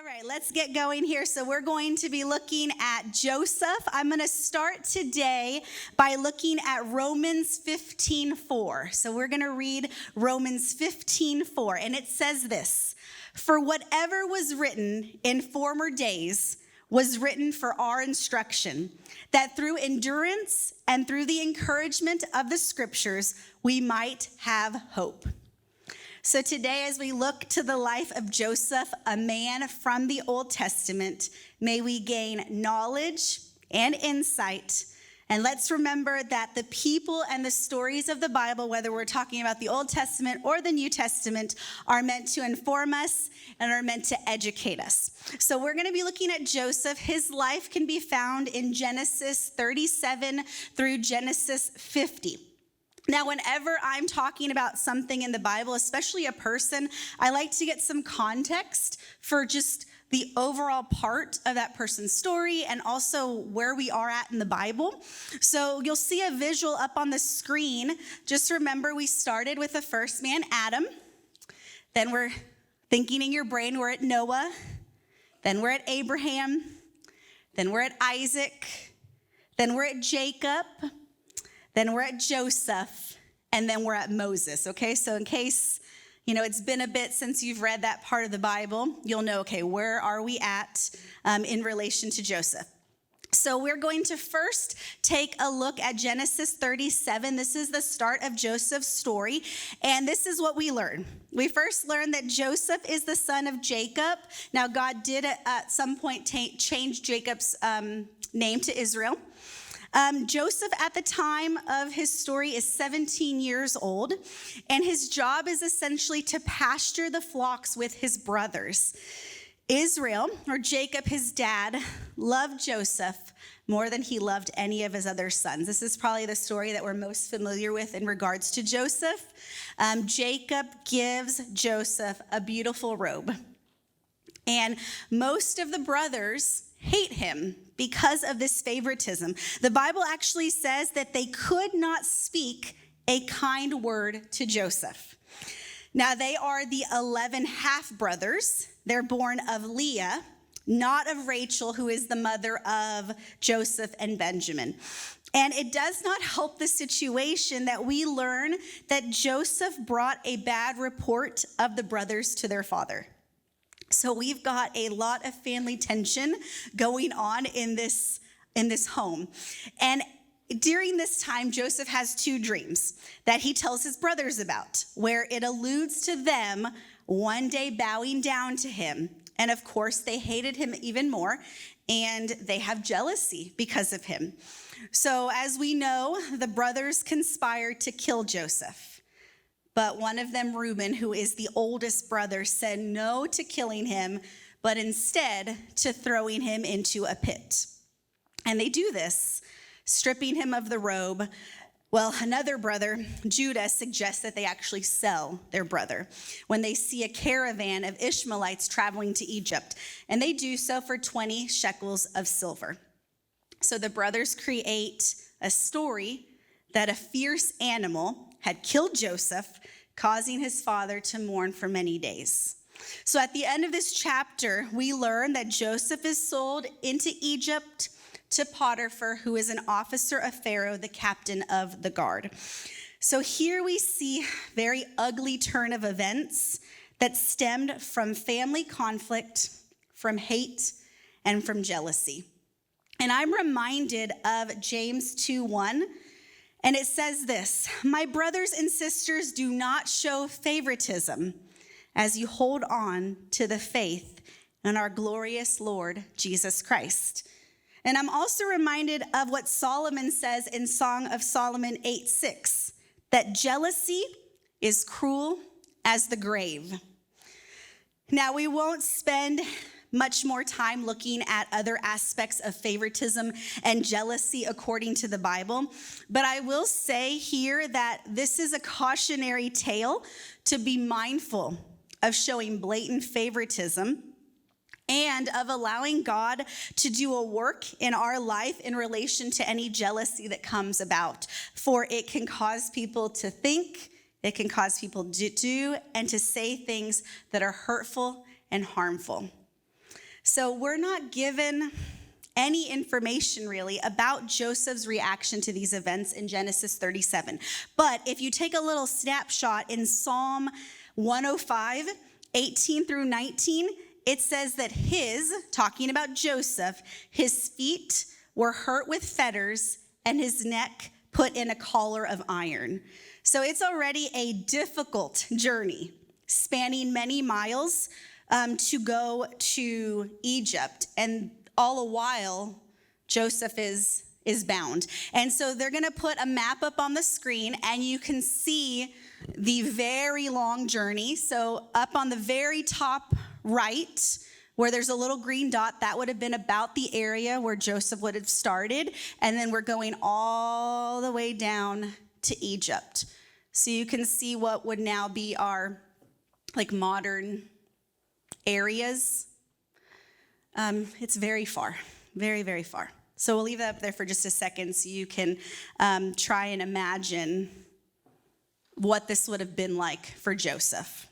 right, let's get going here. So we're going to be looking at Joseph. I'm going to start today by looking at Romans 15:4. So we're going to read Romans 15:4, and it says this: "For whatever was written in former days was written for our instruction, that through endurance and through the encouragement of the scriptures we might have hope." So today, as we look to the life of Joseph, a man from the Old Testament, may we gain knowledge and insight. And let's remember that the people and the stories of the Bible, whether we're talking about the Old Testament or the New Testament, are meant to inform us and are meant to educate us. So we're going to be looking at Joseph. His life can be found in Genesis 37 through Genesis 50. Now, whenever I'm talking about something in the Bible, especially a person, I like to get some context for just the overall part of that person's story and also where we are at in the Bible. So you'll see a visual up on the screen. Just remember, we started with the first man, Adam. Then we're thinking in your brain, we're at Noah. Then we're at Abraham. Then we're at Isaac. Then we're at Jacob. Then we're at Joseph, and then we're at Moses, okay? So in case, it's been a bit since you've read that part of the Bible, you'll know, okay, where are we at in relation to Joseph? So we're going to first take a look at Genesis 37. This is the start of Joseph's story, and this is what we learn. We first learn that Joseph is the son of Jacob. Now, God did at some point change Jacob's name to Israel. Joseph, at the time of his story, is 17 years old, and his job is essentially to pasture the flocks with his brothers. Israel, or Jacob, his dad, loved Joseph more than he loved any of his other sons. This is probably the story that we're most familiar with in regards to Joseph. Jacob gives Joseph a beautiful robe, and most of the brothers hate him because of this favoritism. The Bible actually says that they could not speak a kind word to Joseph. Now, they are the 11 half-brothers. They're born of Leah, not of Rachel, who is the mother of Joseph and Benjamin. And it does not help the situation that we learn that Joseph brought a bad report of the brothers to their father. So we've got a lot of family tension going on in this home. And during this time, Joseph has two dreams that he tells his brothers about, where it alludes to them one day bowing down to him. And of course, they hated him even more, and they have jealousy because of him. So as we know, the brothers conspired to kill Joseph. But one of them, Reuben, who is the oldest brother, said no to killing him, but instead to throwing him into a pit. And they do this, stripping him of the robe. Well, another brother, Judah, suggests that they actually sell their brother when they see a caravan of Ishmaelites traveling to Egypt. And they do so for 20 shekels of silver. So the brothers create a story that a fierce animal had killed Joseph, causing his father to mourn for many days. So at the end of this chapter, we learn that Joseph is sold into Egypt to Potiphar, who is an officer of Pharaoh, the captain of the guard. So here we see a very ugly turn of events that stemmed from family conflict, from hate, and from jealousy. And I'm reminded of James 2:1. And it says this: "My brothers and sisters, do not show favoritism as you hold on to the faith in our glorious Lord Jesus Christ." And I'm also reminded of what Solomon says in Song of Solomon 8:6, that jealousy is cruel as the grave. Now, we won't spend much more time looking at other aspects of favoritism and jealousy according to the Bible. But I will say here that this is a cautionary tale to be mindful of showing blatant favoritism and of allowing God to do a work in our life in relation to any jealousy that comes about. For it can cause people to think, it can cause people to do and to say things that are hurtful and harmful. So we're not given any information really about Joseph's reaction to these events in Genesis 37. But if you take a little snapshot in Psalm 105, 18 through 19, it says that talking about Joseph, his feet were hurt with fetters and his neck put in a collar of iron. So it's already a difficult journey, spanning many miles to go to Egypt. And all the while, Joseph is bound. And so they're going to put a map up on the screen, and you can see the very long journey. So up on the very top right, where there's a little green dot, that would have been about the area where Joseph would have started. And then we're going all the way down to Egypt. So you can see what would now be our modern areas. It's very far, very, very far. So we'll leave that up there for just a second so you can try and imagine what this would have been like for Joseph.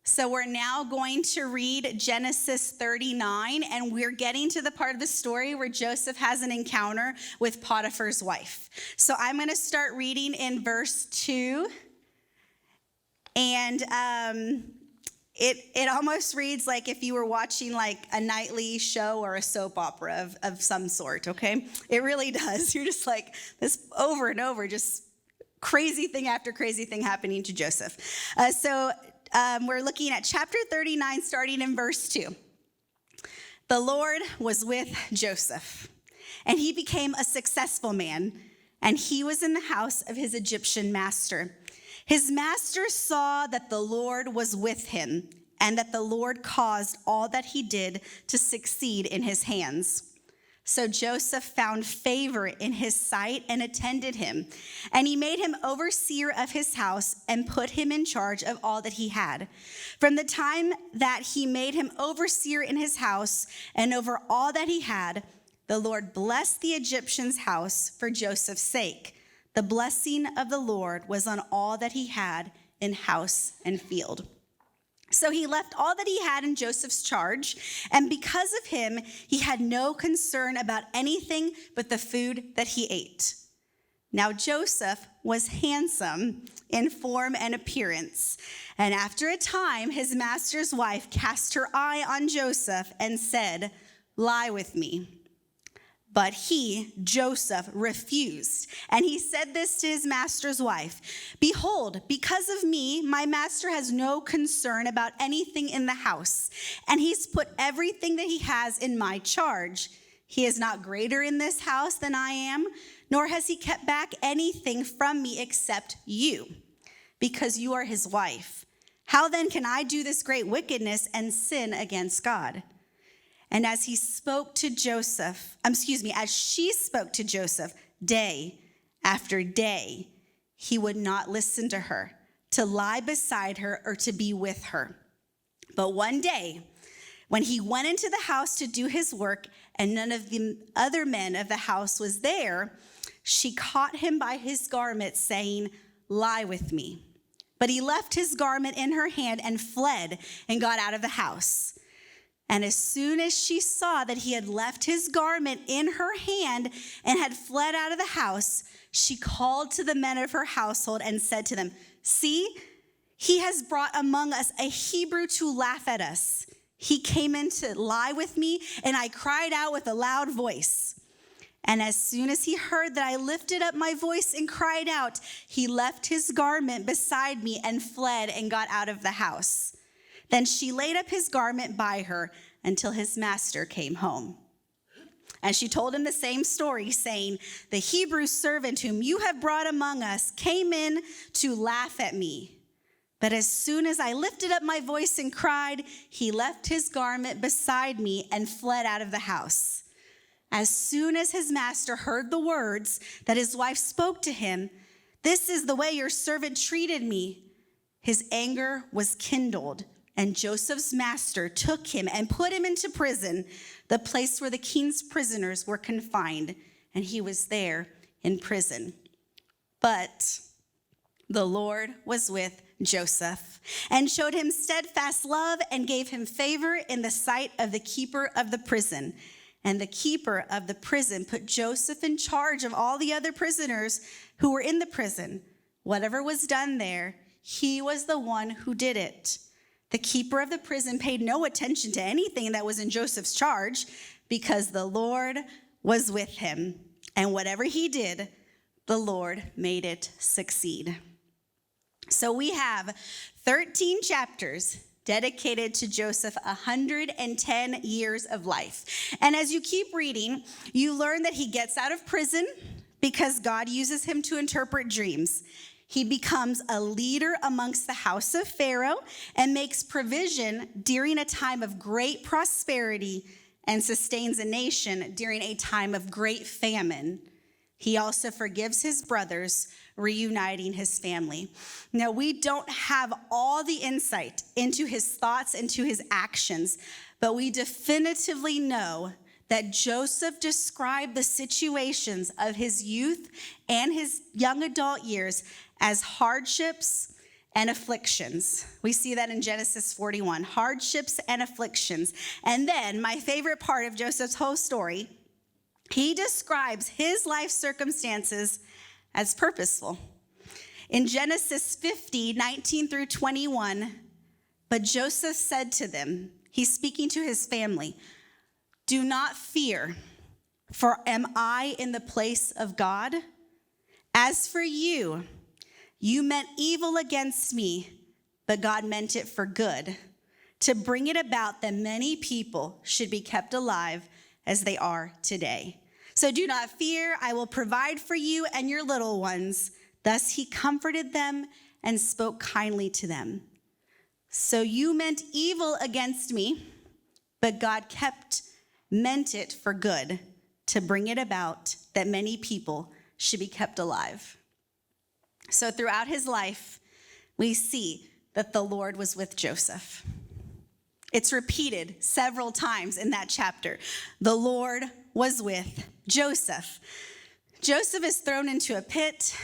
So we're now going to read Genesis 39, and we're getting to the part of the story where Joseph has an encounter with Potiphar's wife. So I'm going to start reading in verse 2, and it almost reads like if you were watching a nightly show or a soap opera of some sort, okay? It really does. You're just this over and over, just crazy thing after crazy thing happening to Joseph. We're looking at chapter 39, starting in verse 2. The Lord was with Joseph, and he became a successful man, and he was in the house of his Egyptian master. His master saw that the Lord was with him, and that the Lord caused all that he did to succeed in his hands. So Joseph found favor in his sight and attended him. And he made him overseer of his house and put him in charge of all that he had. From the time that he made him overseer in his house and over all that he had, the Lord blessed the Egyptian's house for Joseph's sake. The blessing of the Lord was on all that he had in house and field. So he left all that he had in Joseph's charge, and because of him, he had no concern about anything but the food that he ate. Now Joseph was handsome in form and appearance, and after a time, his master's wife cast her eye on Joseph and said, "Lie with me." But he, Joseph, refused. And he said this to his master's wife, "Behold, because of me, my master has no concern about anything in the house, and he's put everything that he has in my charge. He is not greater in this house than I am, nor has he kept back anything from me except you, because you are his wife. How then can I do this great wickedness and sin against God?" And as she spoke to Joseph day after day, he would not listen to her, to lie beside her or to be with her. But one day, when he went into the house to do his work and none of the other men of the house was there, she caught him by his garment, saying, "Lie with me." But he left his garment in her hand and fled and got out of the house. And as soon as she saw that he had left his garment in her hand and had fled out of the house, she called to the men of her household and said to them, "See, he has brought among us a Hebrew to laugh at us. He came in to lie with me, and I cried out with a loud voice. And as soon as he heard that I lifted up my voice and cried out, he left his garment beside me and fled and got out of the house. Then she laid up his garment by her until his master came home. And she told him the same story, saying, 'The Hebrew servant whom you have brought among us came in to laugh at me. But as soon as I lifted up my voice and cried, he left his garment beside me and fled out of the house.' As soon as his master heard the words that his wife spoke to him, 'This is the way your servant treated me,' his anger was kindled. And Joseph's master took him and put him into prison, the place where the king's prisoners were confined, and he was there in prison. But the Lord was with Joseph, and showed him steadfast love and gave him favor in the sight of the keeper of the prison. And the keeper of the prison put Joseph in charge of all the other prisoners who were in the prison. Whatever was done there, he was the one who did it. The keeper of the prison paid no attention to anything that was in Joseph's charge because the Lord was with him. And whatever he did, the Lord made it succeed. So we have 13 chapters dedicated to Joseph, 110 years of life. And as you keep reading, you learn that he gets out of prison because God uses him to interpret dreams. He becomes a leader amongst the house of Pharaoh and makes provision during a time of great prosperity and sustains a nation during a time of great famine. He also forgives his brothers, reuniting his family. Now, we don't have all the insight into his thoughts and to his actions, but we definitively know that Joseph described the situations of his youth and his young adult years as hardships and afflictions. We see that in Genesis 41, hardships and afflictions. And then my favorite part of Joseph's whole story, he describes his life circumstances as purposeful. In Genesis 50, 19 through 21, but Joseph said to them, he's speaking to his family, "Do not fear, for am I in the place of God? As for you, you meant evil against me, but God meant it for good, to bring it about that many people should be kept alive as they are today. So do not fear, I will provide for you and your little ones." Thus he comforted them and spoke kindly to them. "So you meant evil against me, but God meant it for good, to bring it about that many people should be kept alive." So throughout his life, we see that the Lord was with Joseph. It's repeated several times in that chapter. The Lord was with Joseph. Joseph is thrown into a pit,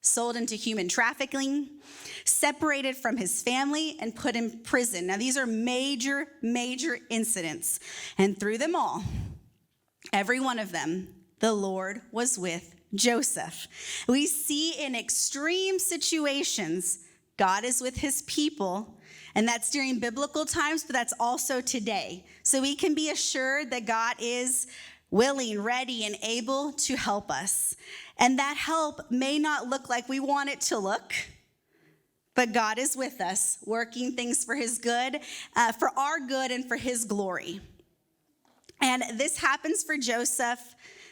sold into human trafficking, separated from his family, and put in prison. Now, these are major, major incidents. And through them all, every one of them, the Lord was with Joseph. We see in extreme situations, God is with his people, and that's during biblical times, but that's also today. So we can be assured that God is willing, ready, and able to help us. And that help may not look like we want it to look, but God is with us, working things for his good, for our good and for his glory. And this happens for Joseph.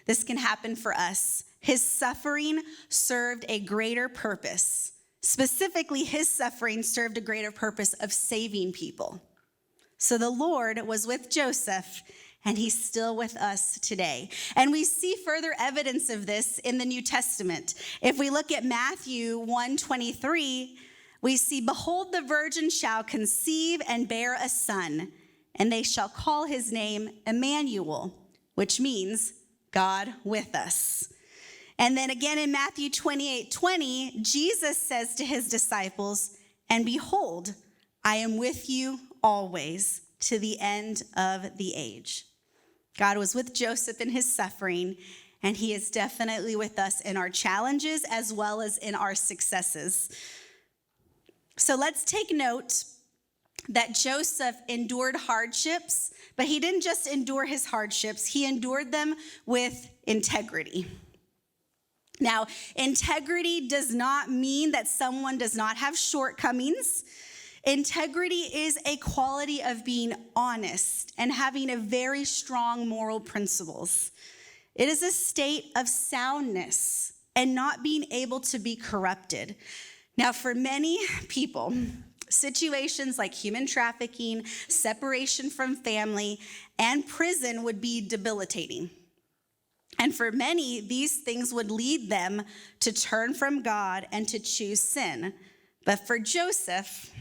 This can happen for us. His suffering served a greater purpose. Specifically, his suffering served a greater purpose of saving people. So the Lord was with Joseph, and he's still with us today. And we see further evidence of this in the New Testament. If we look at Matthew 1:23, we see, "Behold, the virgin shall conceive and bear a son, and they shall call his name Emmanuel," which means God with us. And then again in Matthew 28:20, Jesus says to his disciples, "And behold, I am with you always to the end of the age." God was with Joseph in his suffering, and he is definitely with us in our challenges as well as in our successes. So let's take note that Joseph endured hardships, but he didn't just endure his hardships, he endured them with integrity. Now, integrity does not mean that someone does not have shortcomings. Integrity is a quality of being honest and having a very strong moral principles. It is a state of soundness and not being able to be corrupted. Now, for many people, situations like human trafficking, separation from family, and prison would be debilitating. And for many, these things would lead them to turn from God and to choose sin. But for Joseph,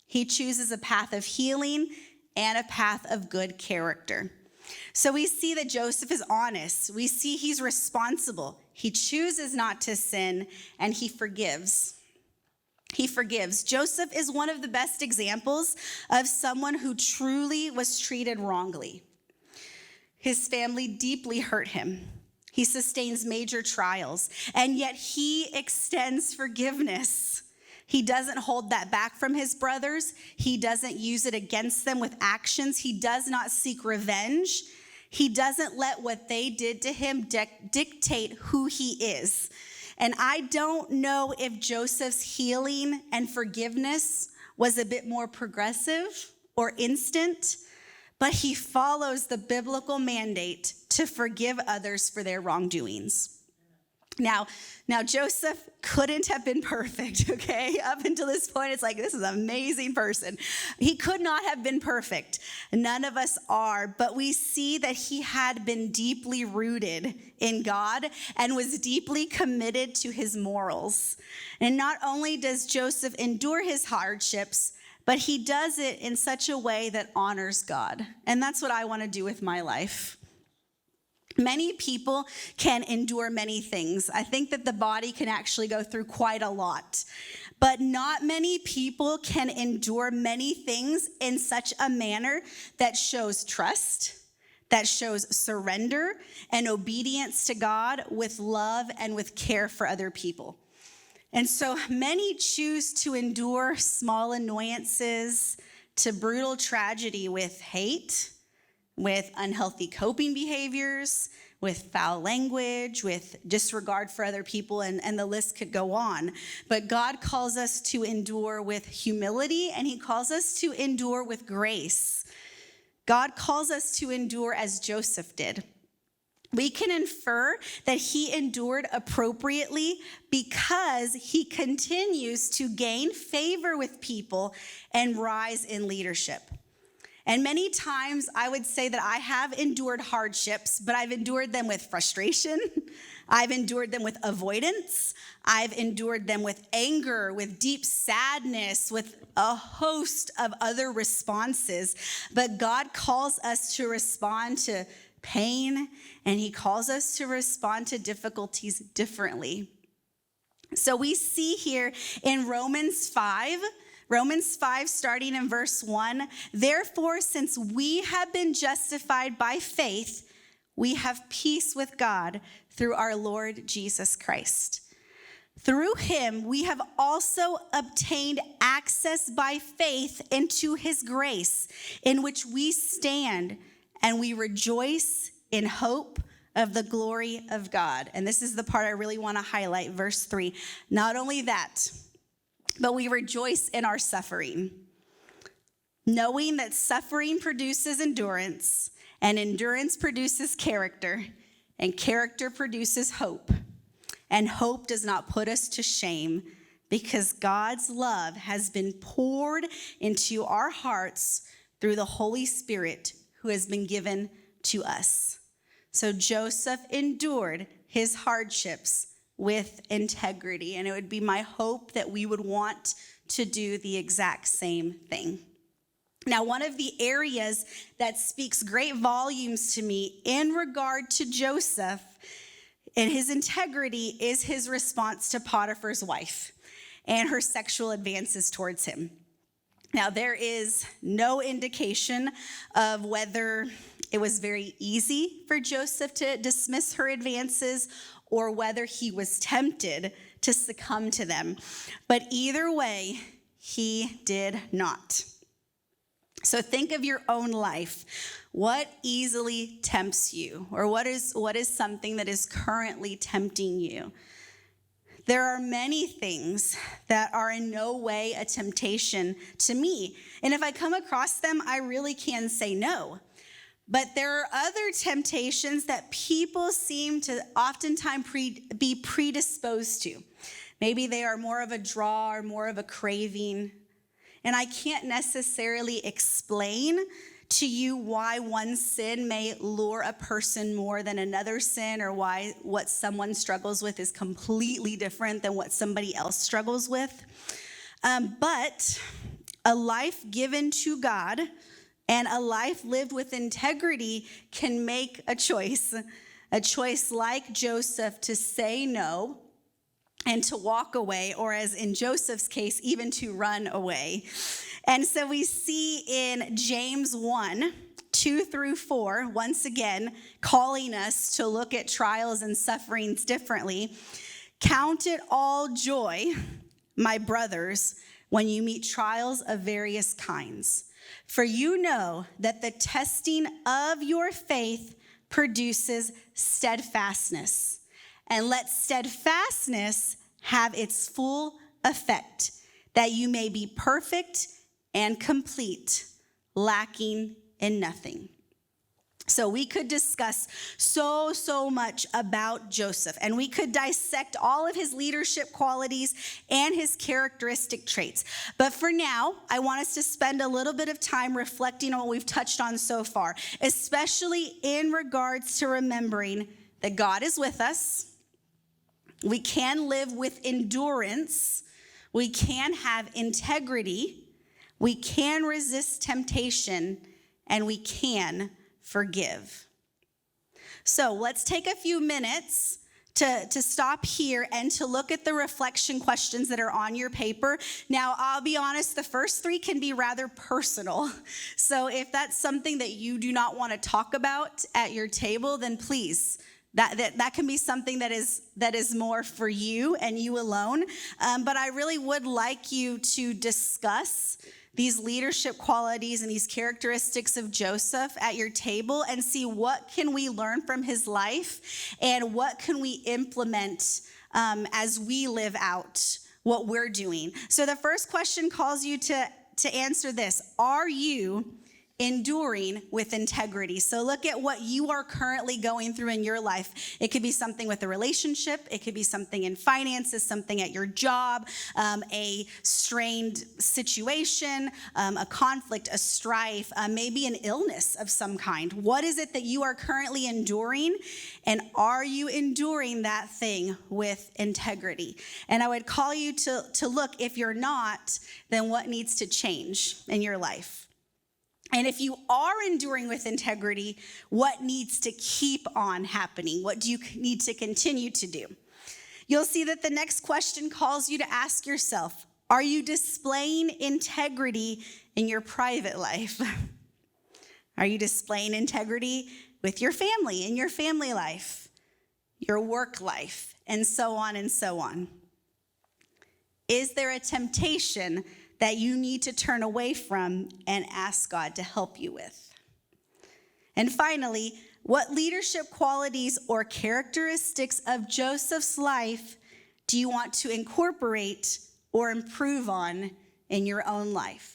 he chooses a path of healing and a path of good character. So we see that Joseph is honest. We see he's responsible. He chooses not to sin, and he forgives. He forgives. Joseph is one of the best examples of someone who truly was treated wrongly. His family deeply hurt him. He sustains major trials, and yet he extends forgiveness. He doesn't hold that back from his brothers. He doesn't use it against them with actions. He does not seek revenge. He doesn't let what they did to him dictate who he is. And I don't know if Joseph's healing and forgiveness was a bit more progressive or instant, but he follows the biblical mandate to forgive others for their wrongdoings. Now Joseph couldn't have been perfect, okay? Up until this point, it's like, this is an amazing person. He could not have been perfect. None of us are, but we see that he had been deeply rooted in God and was deeply committed to his morals. And not only does Joseph endure his hardships, but he does it in such a way that honors God. And that's what I want to do with my life. Many people can endure many things. I think that the body can actually go through quite a lot. But not many people can endure many things in such a manner that shows trust, that shows surrender and obedience to God with love and with care for other people. And so many choose to endure small annoyances to brutal tragedy with hate, with unhealthy coping behaviors, with foul language, with disregard for other people, and the list could go on. But God calls us to endure with humility, and he calls us to endure with grace. God calls us to endure as Joseph did. We can infer that he endured appropriately because he continues to gain favor with people and rise in leadership. And many times I would say that I have endured hardships, but I've endured them with frustration. I've endured them with avoidance. I've endured them with anger, with deep sadness, with a host of other responses. But God calls us to respond to pain, and he calls us to respond to difficulties differently. So we see here in Romans 5, starting in verse 1, therefore, since we have been justified by faith, we have peace with God through our Lord Jesus Christ. Through him, we have also obtained access by faith into his grace, in which we stand, and we rejoice in hope of the glory of God. And this is the part I really want to highlight, verse 3. Not only that, but we rejoice in our suffering, knowing that suffering produces endurance, and endurance produces character, and character produces hope. And hope does not put us to shame, because God's love has been poured into our hearts through the Holy Spirit who has been given to us. So Joseph endured his hardships with integrity, and it would be my hope that we would want to do the exact same thing. Now, one of the areas that speaks great volumes to me in regard to Joseph and his integrity is his response to Potiphar's wife and her sexual advances towards him. Now, there is no indication of whether it was very easy for Joseph to dismiss her advances or whether he was tempted to succumb to them. But either way, he did not. So think of your own life. What easily tempts you? Or what is something that is currently tempting you? There are many things that are in no way a temptation to me. And if I come across them, I really can say no. But there are other temptations that people seem to oftentimes be predisposed to. Maybe they are more of a draw or more of a craving. And I can't necessarily explain to you why one sin may lure a person more than another sin, or why what someone struggles with is completely different than what somebody else struggles with. But a life given to God and a life lived with integrity can make a choice like Joseph to say no and to walk away, or as in Joseph's case, even to run away. And so we see in James 1, 2 through 4, once again, calling us to look at trials and sufferings differently. Count it all joy, my brothers, when you meet trials of various kinds. For you know that the testing of your faith produces steadfastness. And let steadfastness have its full effect, that you may be perfect and complete, lacking in nothing. So we could discuss so much about Joseph, and we could dissect all of his leadership qualities and his characteristic traits. But for now, I want us to spend a little bit of time reflecting on what we've touched on so far, especially in regards to remembering that God is with us. We can live with endurance. We can have integrity. We can resist temptation, and we can forgive. So let's take a few minutes to stop here and to look at the reflection questions that are on your paper. Now, I'll be honest, the first three can be rather personal. So if that's something that you do not want to talk about at your table, then please, that can be something that is more for you and you alone. But I really would like you to discuss these leadership qualities and these characteristics of Joseph at your table and see what can we learn from his life and what can we implement as we live out what we're doing. So the first question calls you to answer this. Are you enduring with integrity? So look at what you are currently going through in your life. It could be something with a relationship. It could be something in finances, something at your job, a strained situation, a conflict, a strife, maybe an illness of some kind. What is it that you are currently enduring? And are you enduring that thing with integrity? And I would call you to look, if you're not, then what needs to change in your life? And if you are enduring with integrity, what needs to keep on happening? What do you need to continue to do? You'll see that the next question calls you to ask yourself, are you displaying integrity in your private life? Are you displaying integrity with your family, in your family life, your work life, and so on and so on? Is there a temptation that you need to turn away from and ask God to help you with? And finally, what leadership qualities or characteristics of Joseph's life do you want to incorporate or improve on in your own life?